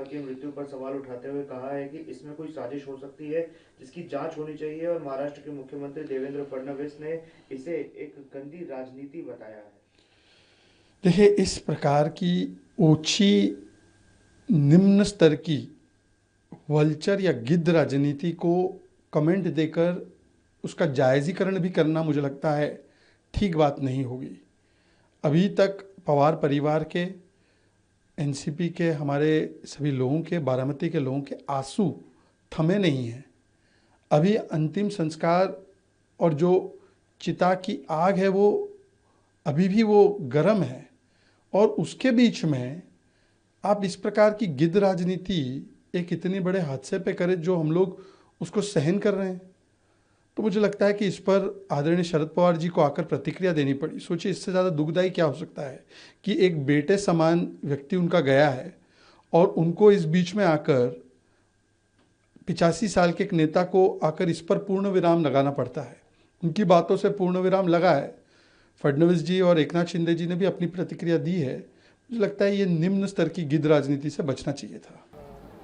पवार की मृत्यु पर सवाल उठाते हुए कहा है कि इसमें कोई साजिश हो सकती है जिसकी जांच होनी चाहिए, और महाराष्ट्र के मुख्यमंत्री देवेंद्र फडणवीस ने इसे एक गंदी राजनीति बताया है। देखिए, इस प्रकार की ऊंची निम्न स्तर की वल्चर या गिद्ध राजनीति को कमेंट देकर उसका जायजीकरण भी करना मुझे लगता है ठीक बात नहीं होगी। अभी तक पवार परिवार के, एनसीपी के, हमारे सभी लोगों के, बारामती के लोगों के आंसू थमे नहीं हैं। अभी अंतिम संस्कार और जो चिता की आग है वो अभी भी वो गर्म है, और उसके बीच में आप इस प्रकार की गिद्ध राजनीति एक इतने बड़े हादसे पे करें जो हम लोग उसको सहन कर रहे हैं, तो मुझे लगता है कि इस पर आदरणीय शरद पवार जी को आकर प्रतिक्रिया देनी पड़ी। सोचिए, इससे ज़्यादा दुखदायी क्या हो सकता है कि एक बेटे समान व्यक्ति उनका गया है और उनको इस बीच में आकर 85 साल के एक नेता को आकर इस पर पूर्ण विराम लगाना पड़ता है। उनकी बातों से पूर्ण विराम लगा है। फडणवीस जी और एकनाथ शिंदे जी ने भी अपनी प्रतिक्रिया दी है। मुझे लगता है ये निम्न स्तर की गिद्ध राजनीति से बचना चाहिए था।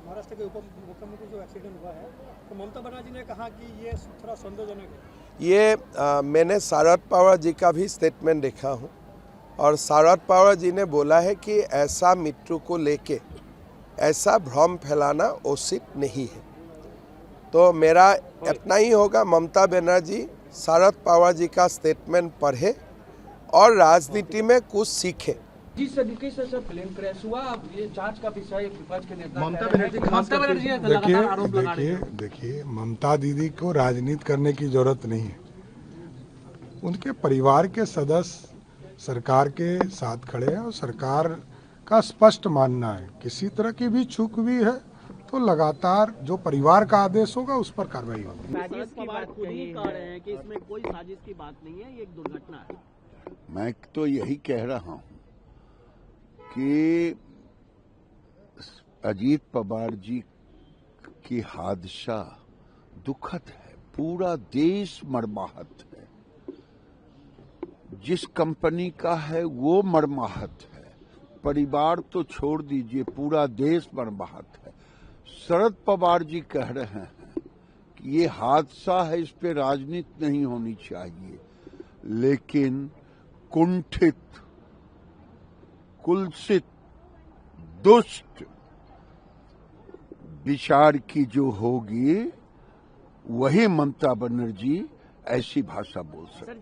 महाराष्ट्र के उप मुख्यमंत्री जो एक्सीडेंट हुआ है, तो ममता बनर्जी ने कहा कि ये थोड़ा संदेहजनक है। ये मैंने शरद पवार जी का भी स्टेटमेंट देखा हूँ, और शरद पवार जी ने बोला है कि ऐसा मृत्यु को लेके ऐसा भ्रम फैलाना उचित नहीं है। तो मेरा इतना ही होगा, ममता बनर्जी शरद पवार जी का स्टेटमेंट पढ़े और राजनीति में कुछ सीखे। जिस तरीके से सर प्लेन क्रैश हुआ, ये जांच का विषय विपक्ष के नेता ममता बनर्जी लगातार आरोप लगा रही है। देखिए, ममता दीदी को राजनीति करने की जरूरत नहीं है। उनके परिवार के सदस्य सरकार के साथ खड़े हैं और सरकार का स्पष्ट मानना है किसी तरह की भी चूक हुई है तो लगातार जो परिवार का आदेश होगा उस पर कार्रवाई होगी। साजिश की बात खुद ही कह रहे हैं कि इसमें कोई साजिश की बात नहीं है, ये एक दुर्घटना है। मैं तो यही कह रहा हूं कि अजीत पवार जी की हादसा दुखद है, पूरा देश मर्माहत है। जिस कंपनी का है वो मर्माहत है, परिवार तो छोड़ दीजिए, पूरा देश मर्माहत है। शरद पवार जी कह रहे हैं कि ये हादसा है, इस पे राजनीति नहीं होनी चाहिए, लेकिन कुंठित, कुलसित, दुष्ट विचार की जो होगी वही ममता बनर्जी ऐसी भाषा बोल सकती है।